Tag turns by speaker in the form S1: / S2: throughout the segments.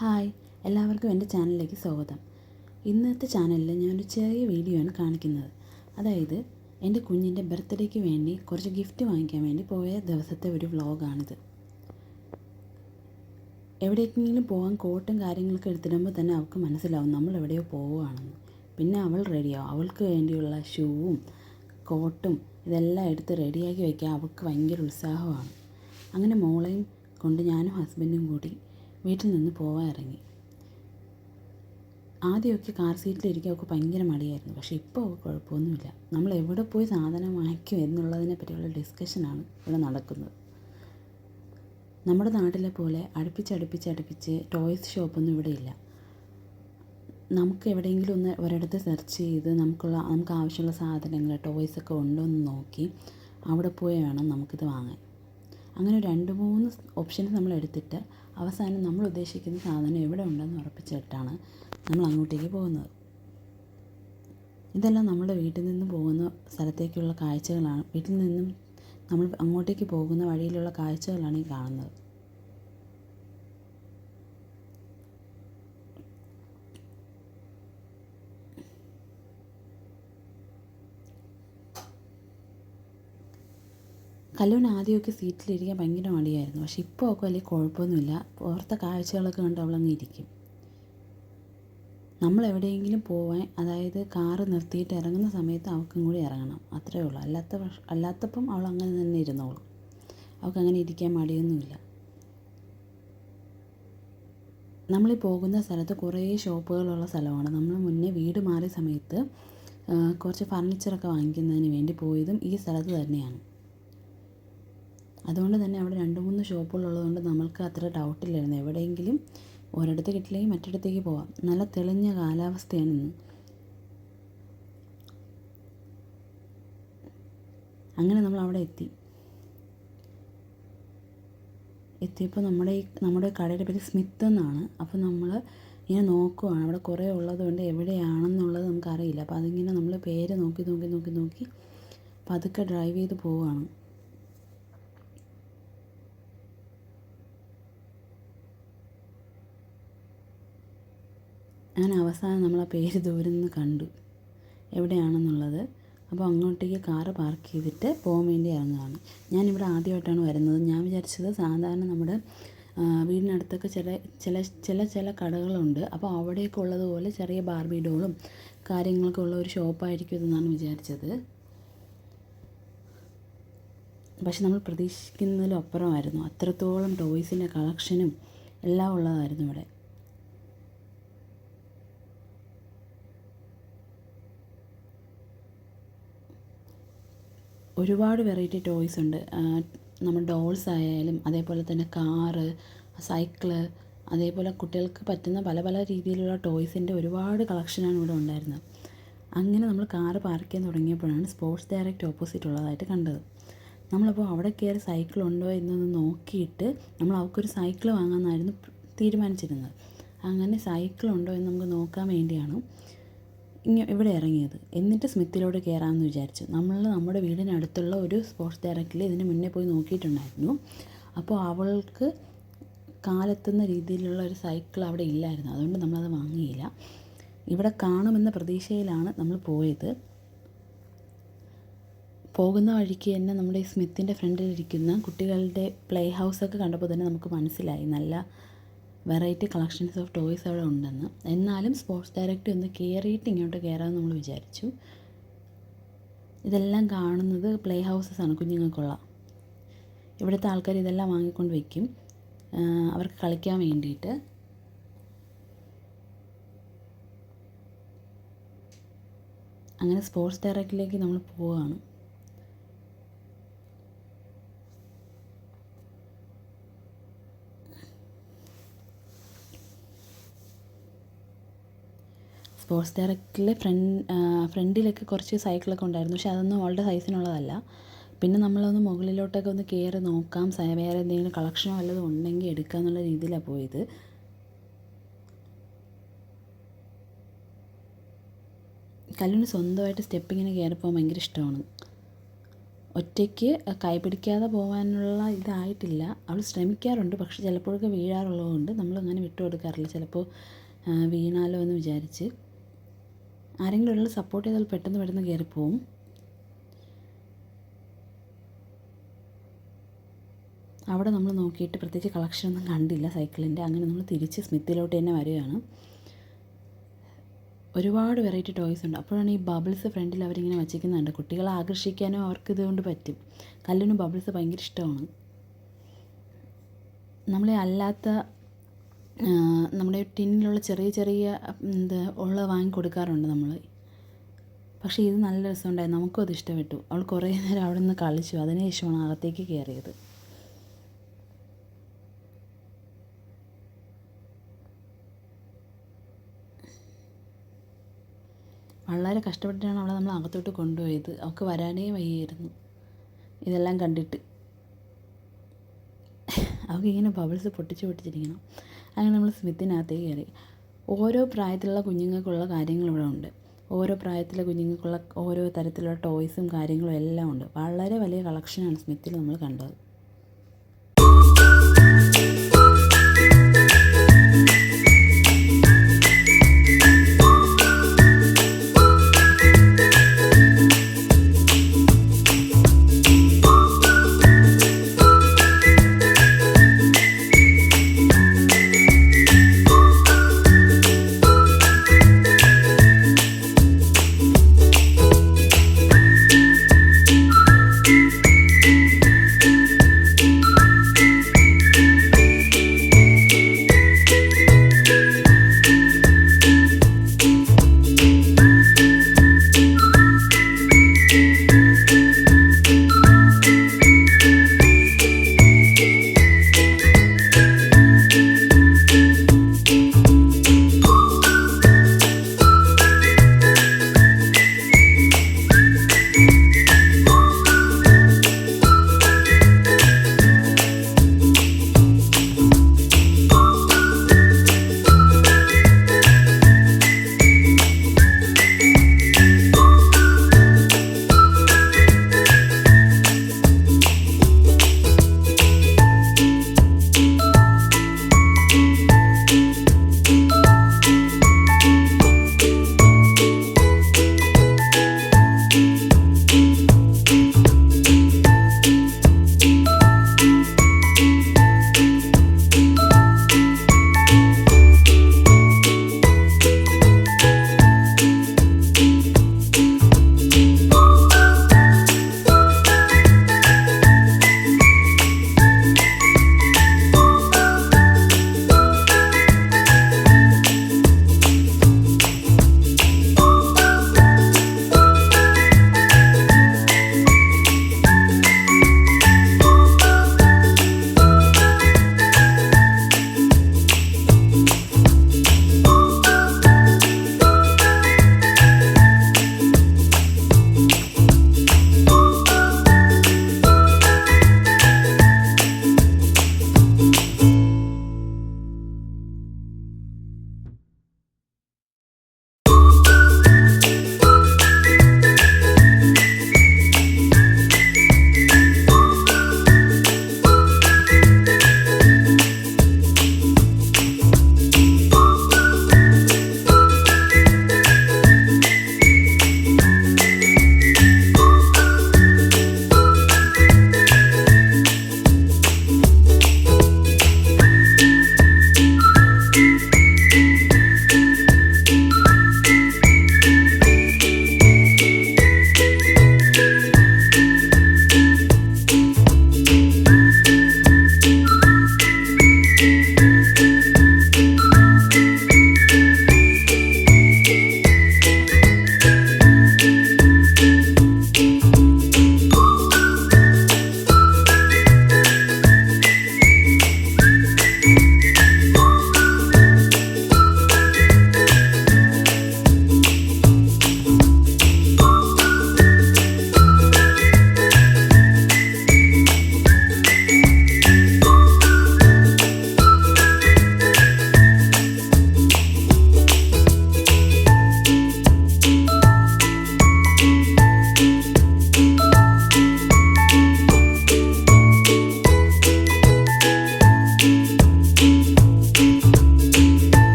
S1: Hi, എല്ലാവർക്കും എൻ്റെ ചാനലിലേക്ക് സ്വാഗതം. ഇന്നത്തെ ചാനലിൽ ഞാനൊരു ചെറിയ വീഡിയോ ആണ് കാണിക്കുന്നത്. അതായത് എൻ്റെ കുഞ്ഞിൻ്റെ ബർത്ത്ഡേക്ക് വേണ്ടി കുറച്ച് ഗിഫ്റ്റ് വാങ്ങിക്കാൻ വേണ്ടി പോയ ദിവസത്തെ ഒരു വ്ളോഗാണിത്. എവിടേക്കെങ്കിലും പോകാൻ കോട്ടും കാര്യങ്ങളൊക്കെ എടുത്തിടുമ്പോൾ തന്നെ അവൾക്ക് മനസ്സിലാവും നമ്മൾ എവിടെയോ പോവുകയാണെന്ന്. പിന്നെ അവൾ റെഡിയാവും. അവൾക്ക് വേണ്ടിയുള്ള ഷൂവും കോട്ടും ഇതെല്ലാം എടുത്ത് റെഡിയാക്കി വയ്ക്കാൻ അവൾക്ക് ഭയങ്കര ഉത്സാഹമാണ്. അങ്ങനെ മോളെയും കൊണ്ട് ഞാനും ഹസ്ബൻഡും കൂടി വീട്ടിൽ നിന്ന് പോകാൻ ഇറങ്ങി. ആദ്യമൊക്കെ കാർ സീറ്റിലിരിക്കാൻ അവൾക്ക് ഭയങ്കര മടിയായിരുന്നു. പക്ഷേ ഇപ്പോൾ അവൾക്ക് കുഴപ്പമൊന്നുമില്ല. നമ്മൾ എവിടെ പോയി സാധനം വാങ്ങിക്കും എന്നുള്ളതിനെ പറ്റിയുള്ള ഡിസ്കഷനാണ് ഇവിടെ നടക്കുന്നത്. നമ്മുടെ നാട്ടിലെ പോലെ അടുപ്പിച്ച് ടോയ്സ് ഷോപ്പൊന്നും ഇവിടെ ഇല്ല. നമുക്ക് എവിടെയെങ്കിലും ഒരിടത്ത് സെർച്ച് ചെയ്ത് നമുക്ക് ആവശ്യമുള്ള സാധനങ്ങൾ ടോയ്സൊക്കെ ഉണ്ടോ എന്ന് നോക്കി അവിടെ പോയി വേണം നമുക്കിത് വാങ്ങാൻ. അങ്ങനെ 2-3 ഓപ്ഷൻസ് നമ്മൾ എടുത്തിട്ട് അവസാനം നമ്മൾ ഉദ്ദേശിക്കുന്ന സാധനം എവിടെ ഉണ്ടെന്ന് ഉറപ്പിച്ചിട്ടാണ് നമ്മൾ അങ്ങോട്ടേക്ക് പോകുന്നത്. ഇതെല്ലാം നമ്മുടെ വീട്ടിൽ നിന്ന് പോകുന്ന സ്ഥലത്തേക്കുള്ള കാഴ്ചകളാണ്. വീട്ടിൽ നിന്നും നമ്മൾ അങ്ങോട്ടേക്ക് പോകുന്ന വഴിയിലുള്ള കാഴ്ചകളാണ് ഈ കാണുന്നത്. കല്ലുവിന് ആദ്യമൊക്കെ സീറ്റിലിരിക്കാൻ ഭയങ്കര മടിയായിരുന്നു. പക്ഷെ ഇപ്പോൾ ഒക്കെ വലിയ കുഴപ്പമൊന്നുമില്ല. പുറത്തെ കാഴ്ചകളൊക്കെ കണ്ട് അവളങ്ങ് ഇരിക്കും. നമ്മൾ എവിടെയെങ്കിലും പോവാൻ, അതായത് കാറ് നിർത്തിയിട്ട് ഇറങ്ങുന്ന സമയത്ത് അവൾക്കും കൂടി ഇറങ്ങണം, അത്രയേ ഉള്ളൂ. അല്ലാത്തപ്പം അവൾ അങ്ങനെ തന്നെ ഇരുന്നോളും. അവൾക്ക് അങ്ങനെ ഇരിക്കാൻ മടിയൊന്നുമില്ല. നമ്മളീ പോകുന്ന സ്ഥലത്ത് കുറേ ഷോപ്പുകളുള്ള സ്ഥലമാണ്. നമ്മൾ മുന്നേ വീട് മാറിയ സമയത്ത് കുറച്ച് ഫർണിച്ചറൊക്കെ വാങ്ങിക്കുന്നതിന് വേണ്ടി പോയതും ഈ സ്ഥലത്ത് തന്നെയാണ്. അതുകൊണ്ട് തന്നെ അവിടെ 2-3 ഷോപ്പുകളുള്ളതുകൊണ്ട് നമ്മൾക്ക് അത്ര ഡൗട്ടില്ലായിരുന്നു. എവിടെയെങ്കിലും ഒരിടത്ത് കിട്ടില്ലെങ്കിൽ മറ്റിടത്തേക്ക് പോവാം. നല്ല തെളിഞ്ഞ കാലാവസ്ഥയാണ് ഇന്ന്. അങ്ങനെ നമ്മൾ അവിടെ എത്തിയപ്പോൾ നമ്മുടെ കടയുടെ പേര് സ്മിത്ത് എന്നാണ്. അപ്പോൾ നമ്മൾ ഇങ്ങനെ നോക്കുവാണ്. അവിടെ കുറേ ഉള്ളതുകൊണ്ട് എവിടെയാണെന്നുള്ളത് നമുക്കറിയില്ല. അപ്പോൾ അതിങ്ങനെ നമ്മൾ പേര് നോക്കി പതുക്കെ ഡ്രൈവ് ചെയ്ത് പോവുകയാണ്. അങ്ങനെ അവസാനം നമ്മൾ ആ പേര് ദൂരെ നിന്ന് കണ്ടു എവിടെയാണെന്നുള്ളത്. അപ്പോൾ അങ്ങോട്ടേക്ക് കാറ് പാർക്ക് ചെയ്തിട്ട് പോകാൻ വേണ്ടി ഇറങ്ങുകയാണ്. ഞാനിവിടെ ആദ്യമായിട്ടാണ് വരുന്നത്. ഞാൻ വിചാരിച്ചത് സാധാരണ നമ്മുടെ വീടിനടുത്തൊക്കെ ചില കടകളുണ്ട്. അപ്പോൾ അവിടെയൊക്കെ ഉള്ളതുപോലെ ചെറിയ ബാർബി ഡോളും കാര്യങ്ങളൊക്കെ ഉള്ള ഒരു ഷോപ്പായിരിക്കും ഇതെന്നാണ് വിചാരിച്ചത്. പക്ഷെ നമ്മൾ പ്രതീക്ഷിക്കുന്നതിലും അപ്പുറമായിരുന്നു. അത്രത്തോളം ടോയ്സിൻ്റെ കളക്ഷനും എല്ലാം ഉള്ളതായിരുന്നു ഇവിടെ. ഒരുപാട് വെറൈറ്റി ടോയ്സ് ഉണ്ട്. നമ്മൾ ഡോൾസ് ആയാലും അതേപോലെ തന്നെ കാറ്, സൈക്കിള്, അതേപോലെ കുട്ടികൾക്ക് പറ്റുന്ന പല രീതിയിലുള്ള ടോയ്സിൻ്റെ ഒരുപാട് കളക്ഷനാണ് ഇവിടെ ഉണ്ടായിരുന്നത്. അങ്ങനെ നമ്മൾ കാറ് പാർക്ക് ചെയ്യാൻ തുടങ്ങിയപ്പോഴാണ് സ്പോർട്സ് ഡയറക്റ്റ് ഓപ്പോസിറ്റ് ഉള്ളതായിട്ട് കണ്ടത്. നമ്മളപ്പോൾ അവിടെ കയറി സൈക്കിളുണ്ടോ എന്നൊന്ന് നോക്കിയിട്ട് നമ്മൾ അവർക്കൊരു സൈക്കിൾ വാങ്ങാമെന്നായിരുന്നു തീരുമാനിച്ചിരുന്നത്. അങ്ങനെ സൈക്കിളുണ്ടോ എന്ന് നമുക്ക് നോക്കാൻ വേണ്ടിയാണ് ഇവിടെ ഇറങ്ങിയത്. എന്നിട്ട് സ്മിത്തിലോട്ട് കയറാമെന്ന് വിചാരിച്ചു. നമ്മുടെ വീടിനടുത്തുള്ള ഒരു സ്പോർട്സ് ഡയറക്റ്റിൽ ഇതിന് മുന്നേ പോയി നോക്കിയിട്ടുണ്ടായിരുന്നു. അപ്പോൾ അവൾക്ക് കാലെത്തുന്ന രീതിയിലുള്ള ഒരു സൈക്കിൾ അവിടെ ഇല്ലായിരുന്നു. അതുകൊണ്ട് നമ്മളത് വാങ്ങിയില്ല. ഇവിടെ കാണുമെന്ന പ്രതീക്ഷയിലാണ് നമ്മൾ പോയത്. പോകുന്ന വഴിക്ക് തന്നെ നമ്മുടെ ഈ സ്മിത്തിൻ്റെ ഫ്രണ്ടിലിരിക്കുന്ന കുട്ടികളുടെ പ്ലേ ഹൗസൊക്കെ കണ്ടപ്പോൾ തന്നെ നമുക്ക് മനസ്സിലായി നല്ല വെറൈറ്റി കളക്ഷൻസ് ഓഫ് ടോയ്സ് അവിടെ ഉണ്ടെന്ന്. എന്നാലും സ്പോർട്സ് ഡയറക്റ്റ് ഒന്ന് കയറിയിട്ട് ഇങ്ങോട്ട് കയറാമെന്ന് നമ്മൾ വിചാരിച്ചു. ഇതെല്ലാം കാണുന്നത് പ്ലേ ഹൗസസ് ആണ്, കുഞ്ഞുങ്ങൾക്കുള്ള. ഇവിടുത്തെ ആൾക്കാർ ഇതെല്ലാം വാങ്ങിക്കൊണ്ട് വയ്ക്കും അവർക്ക് കളിക്കാൻ വേണ്ടിയിട്ട്. അങ്ങനെ സ്പോർട്സ് ഡയറക്റ്റിലേക്ക് നമ്മൾ പോവുകയാണ്. സ്പോർട്സ് ഡയറക്റ്റിലെ ഫ്രണ്ടിലൊക്കെ കുറച്ച് സൈക്കിളൊക്കെ ഉണ്ടായിരുന്നു. പക്ഷെ അതൊന്നും അവളുടെ സൈസിനുള്ളതല്ല. പിന്നെ നമ്മളൊന്ന് മുകളിലോട്ടൊക്കെ ഒന്ന് കയറി നോക്കാം, വേറെ എന്തെങ്കിലും കളക്ഷനോ വല്ലതും ഉണ്ടെങ്കിൽ എടുക്കുക എന്നുള്ള രീതിയിലാണ് പോയത്. കല്ലുവിന് സ്വന്തമായിട്ട് സ്റ്റെപ്പിങ്ങനെ കയറിപ്പോകാൻ ഭയങ്കര ഇഷ്ടമാണ്. ഒറ്റയ്ക്ക് കൈ പിടിക്കാതെ പോകാനുള്ള ഇതായിട്ടില്ല. അവൾ ശ്രമിക്കാറുണ്ട്, പക്ഷെ ചിലപ്പോഴൊക്കെ വീഴാറുള്ളതുകൊണ്ട് നമ്മളങ്ങനെ വിട്ടു കൊടുക്കാറില്ല. ചിലപ്പോൾ വീണാലോ എന്ന് വിചാരിച്ച്. ആരെങ്കിലും ഒരാൾ സപ്പോർട്ട് ചെയ്താൽ പെട്ടെന്ന് കയറിപ്പോവും. അവിടെ നമ്മൾ നോക്കിയിട്ട് പ്രത്യേകിച്ച് കളക്ഷനൊന്നും കണ്ടില്ല സൈക്കിളിൻ്റെ. അങ്ങനെ നമ്മൾ തിരിച്ച് സ്മിത്തിലോട്ട് തന്നെ വരികയാണ്. ഒരുപാട് വെറൈറ്റി ടോയ്സ് ഉണ്ട്. അപ്പോഴാണ് ഈ ബബിൾസ് ഫ്രണ്ടിൽ അവരിങ്ങനെ വച്ചിരിക്കുന്നുണ്ട്. കുട്ടികളെ ആകർഷിക്കാനും അവർക്ക് ഇതുകൊണ്ട് പറ്റും. കല്ലിന് ബബിൾസ് ഭയങ്കര ഇഷ്ടമാണ്. നമ്മളെ അല്ലാത്ത നമ്മുടെ ടിന്നിലുള്ള ചെറിയ ഉള്ള വാങ്ങി കൊടുക്കാറുണ്ട് നമ്മൾ. പക്ഷേ ഇത് നല്ല രസമുണ്ടായിരുന്നു, നമുക്കും അത് ഇഷ്ടപ്പെട്ടു. അവൾ കുറേ നേരം അവിടെ നിന്ന് കളിച്ചു. അതിനുശേഷമാണ് അകത്തേക്ക് കയറിയത്. വളരെ കഷ്ടപ്പെട്ടിട്ടാണ് അവളെ നമ്മൾ അകത്തോട്ട് കൊണ്ടുപോയത്. അവൾക്ക് വരാനേ വയ്യായിരുന്നു ഇതെല്ലാം കണ്ടിട്ട്. അവൾക്ക് ഇങ്ങനെ ബബിൾസ് പൊട്ടിച്ചിരിക്കണം. അങ്ങനെ നമ്മൾ സ്മിത്തിനകത്തേക്ക് കയറി. ഓരോ പ്രായത്തിലുള്ള കുഞ്ഞുങ്ങൾക്കുള്ള കാര്യങ്ങൾ ഇവിടെ ഉണ്ട്. ഓരോ പ്രായത്തിലെ കുഞ്ഞുങ്ങൾക്കുള്ള ഓരോ തരത്തിലുള്ള ടോയ്സും കാര്യങ്ങളും എല്ലാം ഉണ്ട്. വളരെ വലിയ കളക്ഷനാണ് സ്മിത്തിൽ നമ്മൾ കണ്ടത്.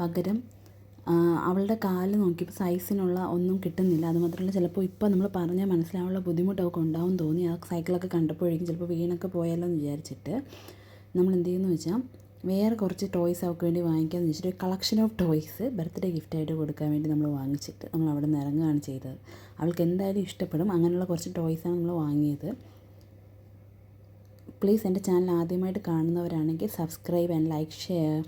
S1: പകരം അവളുടെ കാല് നോക്കിയപ്പോൾ സൈസിനുള്ള ഒന്നും കിട്ടുന്നില്ല. അതുമാത്രമല്ല ചിലപ്പോൾ ഇപ്പോൾ നമ്മൾ പറഞ്ഞാൽ മനസ്സിലാവാനുള്ള ബുദ്ധിമുട്ടൊക്കെ ഉണ്ടാവും തോന്നി. ആ സൈക്കിളൊക്കെ കണ്ടപ്പോഴേക്കും ചിലപ്പോൾ വീണൊക്കെ പോയാലോ എന്ന് വിചാരിച്ചിട്ട് നമ്മൾ എന്ത് ചെയ്യുമെന്ന് വെച്ചാൽ വേറെ കുറച്ച് ടോയ്സ് അവൾക്ക് വേണ്ടി വാങ്ങിക്കാമെന്ന് വെച്ചിട്ട് ഒരു കളക്ഷൻ ഓഫ് ടോയ്സ് ബർത്ത്ഡേ ഗിഫ്റ്റായിട്ട് കൊടുക്കാൻ വേണ്ടി നമ്മൾ വാങ്ങിച്ചിട്ട് നമ്മൾ അവിടെ നിന്ന് ഇറങ്ങുകയാണ് ചെയ്തത്. അവൾക്ക് എന്തായാലും ഇഷ്ടപ്പെടും, അങ്ങനെയുള്ള കുറച്ച് ടോയ്സാണ് നമ്മൾ വാങ്ങിയത്. പ്ലീസ് എൻ്റെ ചാനൽ ആദ്യമായിട്ട് കാണുന്നവരാണെങ്കിൽ സബ്സ്ക്രൈബ് ആൻഡ് ലൈക്ക് ഷെയർ.